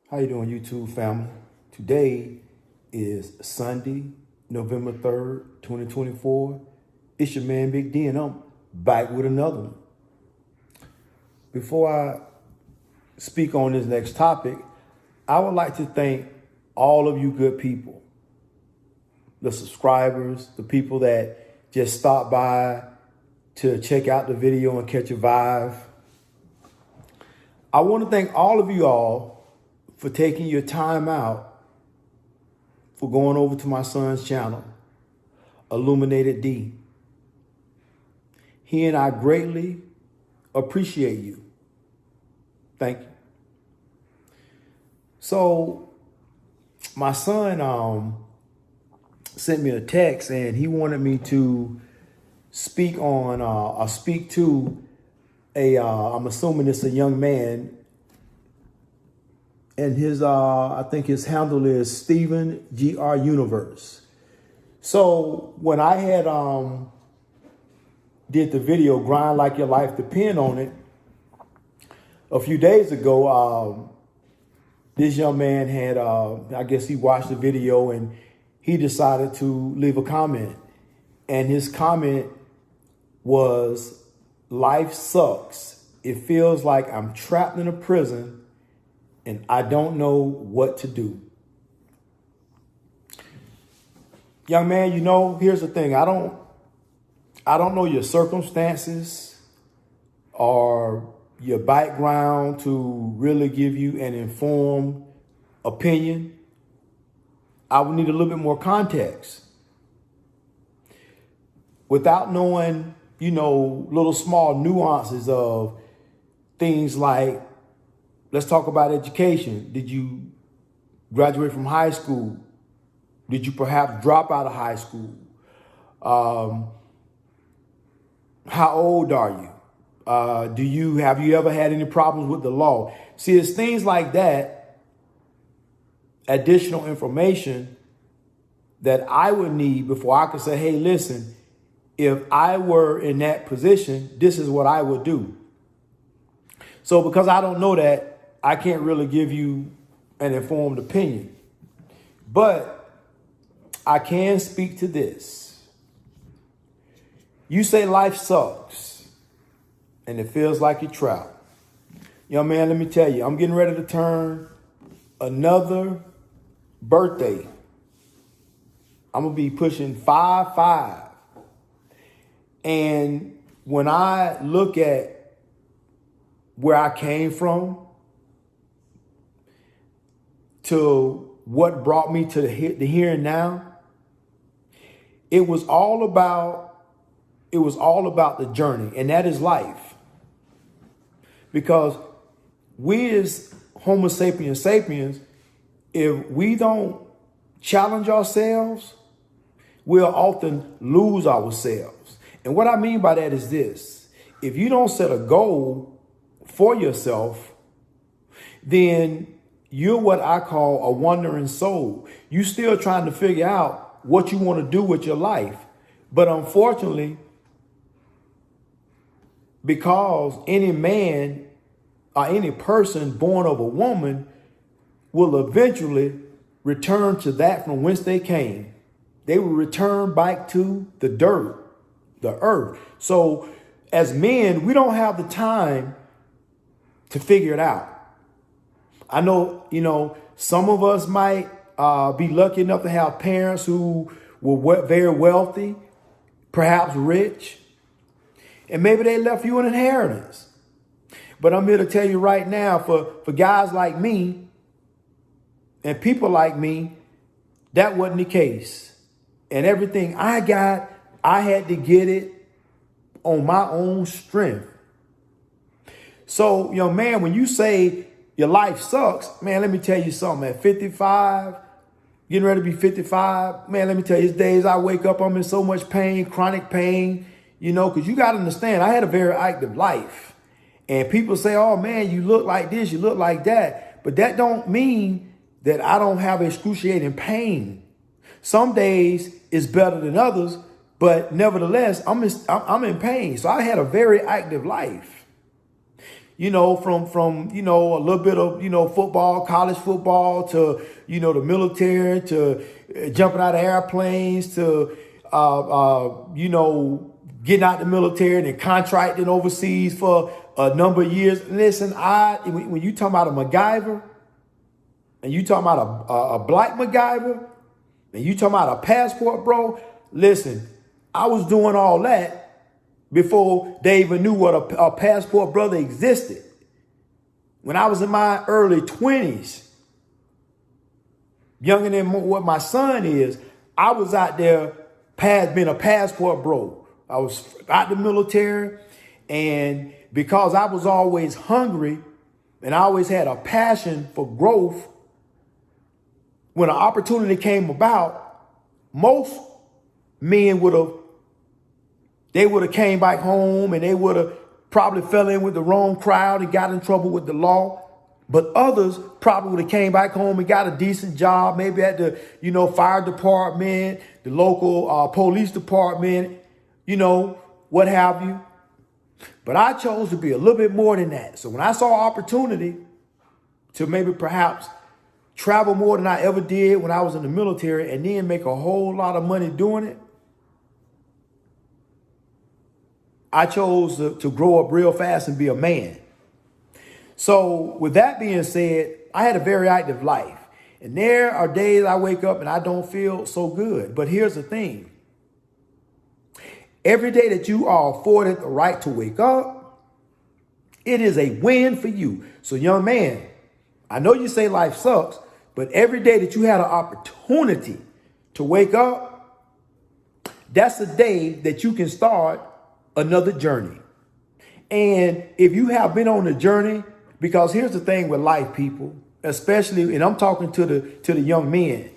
How you doing, YouTube family? Today is Sunday, November 3rd, 2024. It's your man, Big D, and I'm back with another one. Before I speak on this next topic, I would like to thank all of you good people, the subscribers, the people that just stop by to check out the video and catch a vibe. I want to thank all of you all for taking your time out for going over to my son's channel, Illuminated D. He and I greatly appreciate you. Thank you. So my son sent me a text and he wanted me to speak on, speak to I'm assuming it's a young man, and his, I think his handle is Steven GR Universe. So when I had did the video Grind Like Your Life Depend on It a few days ago, this young man had, I guess he watched the video and he decided to leave a comment. And his comment was, "Life sucks. It feels like I'm trapped in a prison and I don't know what to do." Young man, you know, here's the thing. I don't know your circumstances or your background to really give you an informed opinion. I would need a little bit more context. Without knowing, you know, little small nuances of things like, let's talk about education. Did you graduate from high school? Did you perhaps drop out of high school? How old are you? Have you ever had any problems with the law? See, it's things like that, additional information that I would need before I could say, hey, listen, if I were in that position, this is what I would do. So because I don't know that, I can't really give you an informed opinion. But I can speak to this. You say life sucks and it feels like you're trapped. Young man, let me tell you, I'm getting ready to turn another birthday. I'm going to be pushing 5'5". And when I look at where I came from to what brought me to the here and now, it was all about the journey, and that is life. Because we as Homo sapiens sapiens, if we don't challenge ourselves, we'll often lose ourselves. And what I mean by that is this: if you don't set a goal for yourself, then you're what I call a wandering soul. You still trying to figure out what you want to do with your life. But unfortunately, because any man or any person born of a woman will eventually return to that from whence they came. They will return back to the dirt, the earth. So as men, we don't have the time to figure it out. I know, you know, some of us might be lucky enough to have parents who were very wealthy, perhaps rich, and maybe they left you an inheritance. But I'm here to tell you right now, for guys like me and people like me, that wasn't the case. And everything I got, I had to get it on my own strength. So, young man, when you say your life sucks, man, let me tell you something. At 55, getting ready to be 55, man, let me tell you, these days I wake up, I'm in so much pain, chronic pain, you know, because you got to understand, I had a very active life. And people say, oh, man, you look like this, you look like that. But that don't mean that I don't have excruciating pain. Some days is better than others, but nevertheless, I'm in pain. So I had a very active life. from a little bit of football, college football, to the military, to jumping out of airplanes, to getting out the military and then contracting overseas for a number of years. Listen, when you talk about a MacGyver, and you talking about a black MacGyver, and you talking about a passport, bro, listen, I was doing all that before they even knew what a passport brother existed. When I was in my early 20s, younger than what my son is, I was out there being a passport bro. I was out the military, and because I was always hungry and I always had a passion for growth, when an opportunity came about, most men would have came back home, and they would have probably fell in with the wrong crowd and got in trouble with the law. But others probably would have came back home and got a decent job, maybe at the, fire department, the local police department, what have you. But I chose to be a little bit more than that. So when I saw opportunity to maybe perhaps travel more than I ever did when I was in the military, and then make a whole lot of money doing it, I chose to grow up real fast and be a man. So with that being said, I had a very active life. And there are days I wake up and I don't feel so good. But here's the thing. Every day that you are afforded the right to wake up, it is a win for you. So young man, I know you say life sucks, but every day that you had an opportunity to wake up, that's the day that you can start another journey. And if you have been on a journey, because here's the thing with life, people, especially, and I'm talking to the young men,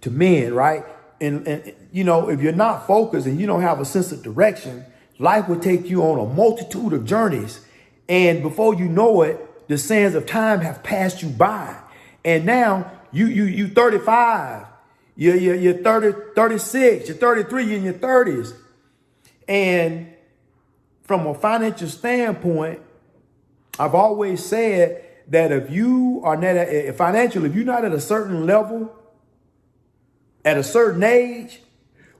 to men, right? And if you're not focused and you don't have a sense of direction, life will take you on a multitude of journeys. And before you know it, the sands of time have passed you by. And now you 35, you're 30, 36, you're 33, you're in your 30s. And from a financial standpoint, I've always said that if you are not if you're not at a certain level, at a certain age,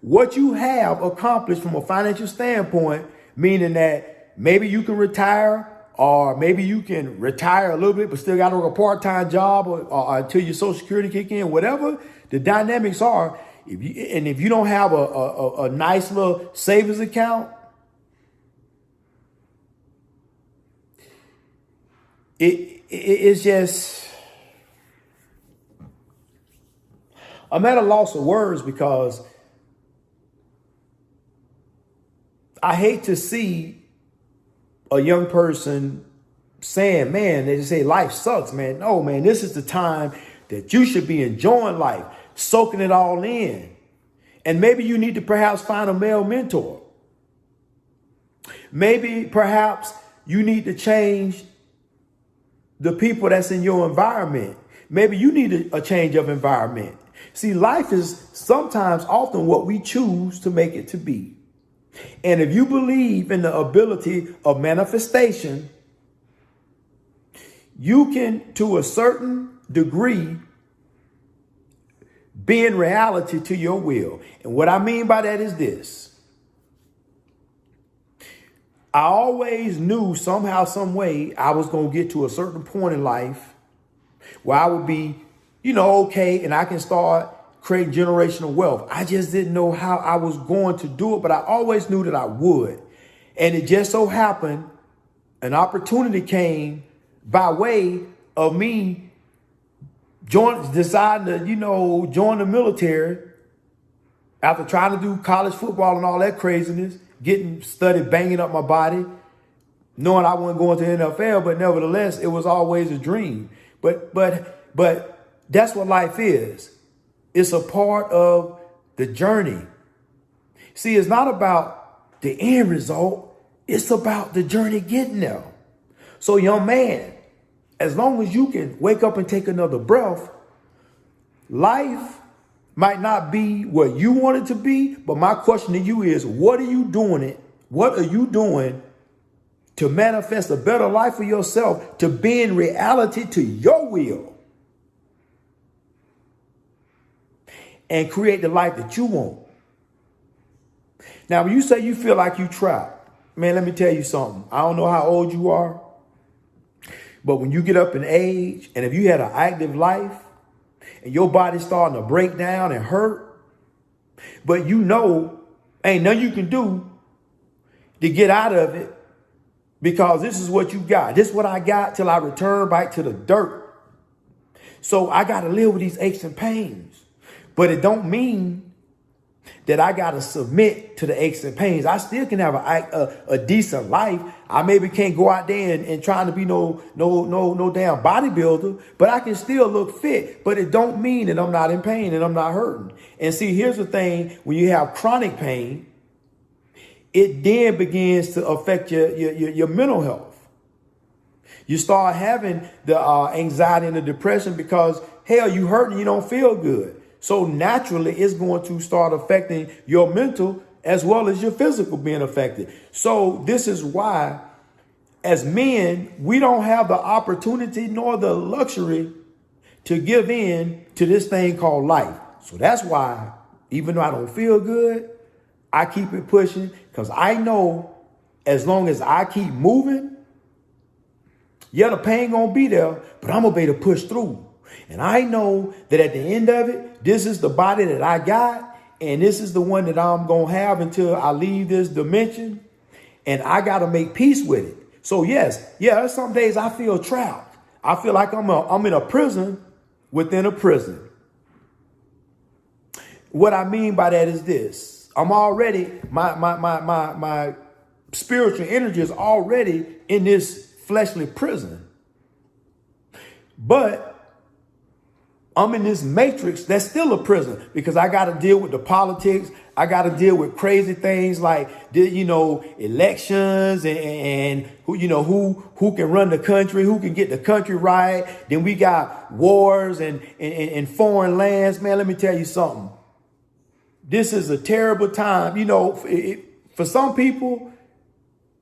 what you have accomplished from a financial standpoint, meaning that maybe you can retire, or maybe you can retire a little bit, but still got to work a part-time job or until your Social Security kick in, whatever the dynamics are. If you don't have a nice little savings account, it's just, I'm at a loss of words, because I hate to see a young person saying, man, they just say life sucks, man. No, man, this is the time that you should be enjoying life, soaking it all in. And maybe you need to perhaps find a male mentor. Maybe perhaps you need to change the people that's in your environment. Maybe you need a change of environment. See, life is sometimes often what we choose to make it to be. And if you believe in the ability of manifestation, you can, to a certain degree, be in reality to your will. And what I mean by that is this. I always knew somehow, some way, I was going to get to a certain point in life where I would be, okay, and I can start creating generational wealth. I just didn't know how I was going to do it, but I always knew that I would. And it just so happened an opportunity came by way of me deciding to, join the military after trying to do college football and all that craziness. Banging up my body, knowing I wasn't going to the NFL, but nevertheless, it was always a dream. But that's what life is. It's a part of the journey. See, it's not about the end result. It's about the journey getting there. So, young man, as long as you can wake up and take another breath, life might not be what you want it to be, but my question to you is, what are you doing to manifest a better life for yourself, to be in reality to your will and create the life that you want. Now, when you say you feel like you trapped, man, let me tell you something. I don't know how old you are, but when you get up in age and if you had an active life and your body's starting to break down and hurt, but you know ain't nothing you can do to get out of it, because this is what you got. This is what I got till I return back to the dirt. So I got to live with these aches and pains. But it don't mean that I got to submit to the aches and pains. I still can have a decent life. I maybe can't go out there and trying to be no damn bodybuilder, but I can still look fit. But it don't mean that I'm not in pain and I'm not hurting. And see, here's the thing. When you have chronic pain, it then begins to affect your mental health. You start having the anxiety and the depression because, hell, you hurt and you don't feel good. So naturally, it's going to start affecting your mental as well as your physical being affected. So this is why, as men, we don't have the opportunity nor the luxury to give in to this thing called life. So that's why, even though I don't feel good, I keep it pushing, because I know as long as I keep moving, yeah, the pain gonna be there, but I'm gonna be able to push through. And I know that at the end of it, this is the body that I got, and this is the one that I'm gonna have until I leave this dimension, and I gotta make peace with it. So yes, yeah, some days I feel trapped. I feel like I'm in a prison within a prison. What I mean by that is this. I'm already, my spiritual energy is already in this fleshly prison. But I'm in this matrix that's still a prison, because I got to deal with the politics. I got to deal with crazy things like, elections and who can run the country, who can get the country right. Then we got wars and foreign lands. Man, let me tell you something. This is a terrible time. For some people,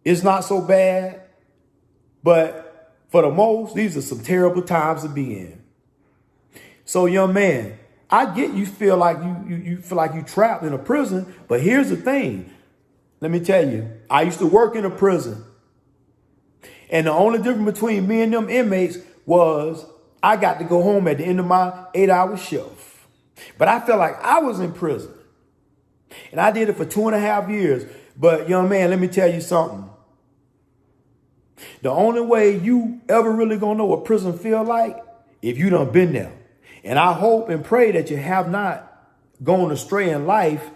it's not so bad. But for the most, these are some terrible times to be in. So, young man, I get you feel like you feel like you trapped in a prison. But here's the thing. Let me tell you, I used to work in a prison. And the only difference between me and them inmates was I got to go home at the end of my 8-hour shift. But I felt like I was in prison. And I did it for 2.5 years. But young man, let me tell you something. The only way you ever really gonna know what prison feel like, if you done been there. And I hope and pray that you have not gone astray in life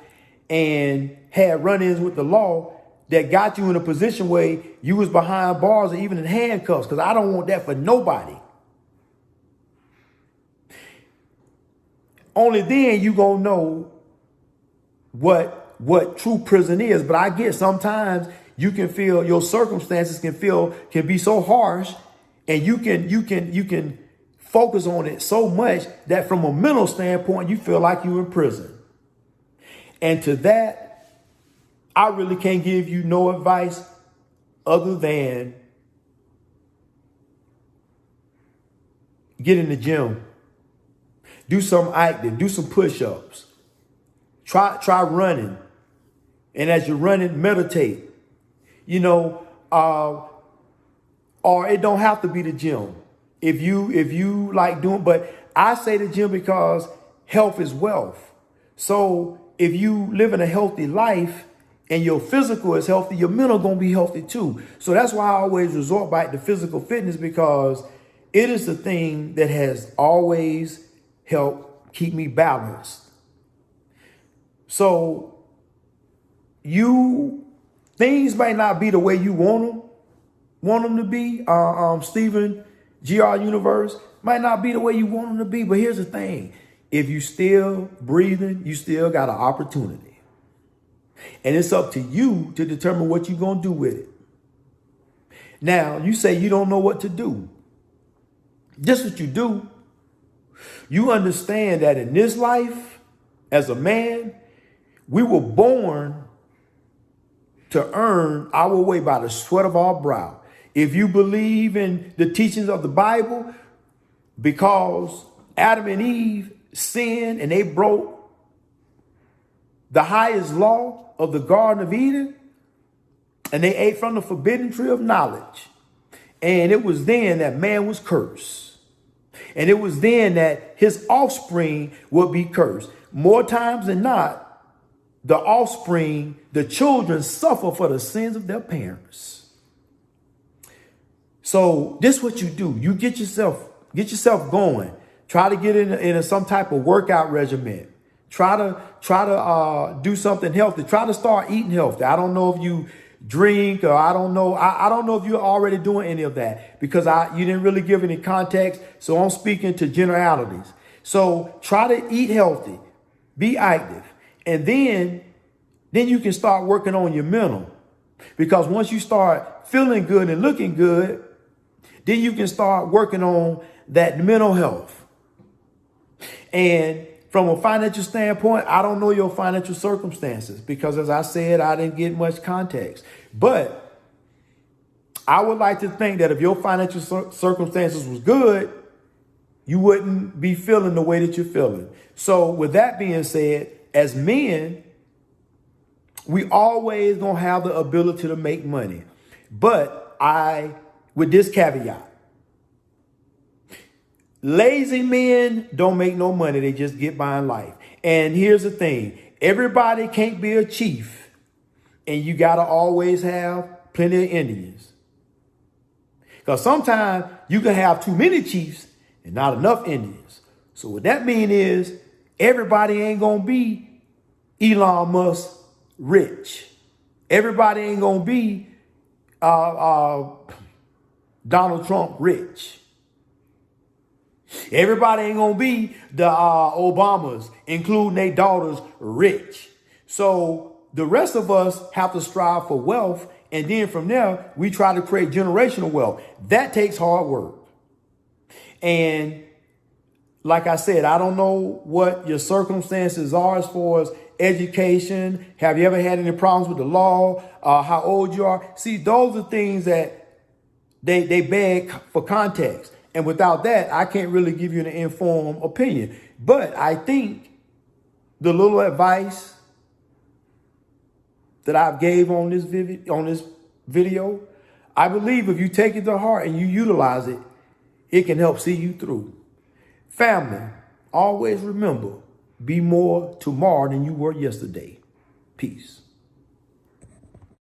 and had run-ins with the law that got you in a position where you was behind bars or even in handcuffs, because I don't want that for nobody. Only then you gonna know what true prison is. But I get sometimes you can feel your circumstances can be so harsh, and you can focus on it so much that from a mental standpoint you feel like you're in prison. And to that, I really can't give you no advice other than get in the gym, do some active, do some push-ups. Try running. And as you're running, meditate. Or it don't have to be the gym. If you like doing, but I say the gym because health is wealth. So if you live in a healthy life and your physical is healthy, your mental gonna be healthy too. So that's why I always resort back to physical fitness, because it is the thing that has always helped keep me balanced. So things may not be the way you want them to be. Stephen GR Universe might not be the way you want them to be. But here's the thing. If you still breathing, you still got an opportunity. And it's up to you to determine what you're going to do with it. Now, you say you don't know what to do. Just what you do. You understand that in this life, as a man, we were born to earn our way by the sweat of our brow. If you believe in the teachings of the Bible, because Adam and Eve sinned and they broke the highest law of the Garden of Eden, and they ate from the forbidden tree of knowledge. And it was then that man was cursed. And it was then that his offspring would be cursed. More times than not, the offspring, the children, suffer for the sins of their parents. So this is what you do. You get yourself going. Try to get in some type of workout regimen. Try to do something healthy. Try to start eating healthy. I don't know if you drink, or I don't know. I don't know if you're already doing any of that, because you didn't really give any context. So I'm speaking to generalities. So try to eat healthy, be active, and then you can start working on your mental. Because once you start feeling good and looking good, then you can start working on that mental health. And from a financial standpoint, I don't know your financial circumstances, because as I said, I didn't get much context. But I would like to think that if your financial circumstances was good, you wouldn't be feeling the way that you're feeling. So with that being said, as men, we always gonna have the ability to make money. But with this caveat, lazy men don't make no money. They just get by in life. And here's the thing. Everybody can't be a chief. And you got to always have plenty of Indians. Because sometimes you can have too many chiefs and not enough Indians. So what that means is everybody ain't going to be Elon Musk rich. Everybody ain't going to be Donald Trump rich. Everybody ain't gonna be the Obamas, including their daughters, rich. So the rest of us have to strive for wealth, and then from there, we try to create generational wealth. That takes hard work. And like I said, I don't know what your circumstances are as far as education. Have you ever had any problems with the law? How old you are? See, those are things that they beg for context. And without that, I can't really give you an informed opinion. But I think the little advice that I've gave on this video, I believe if you take it to heart and you utilize it, it can help see you through. Family, always remember, be more tomorrow than you were yesterday. Peace.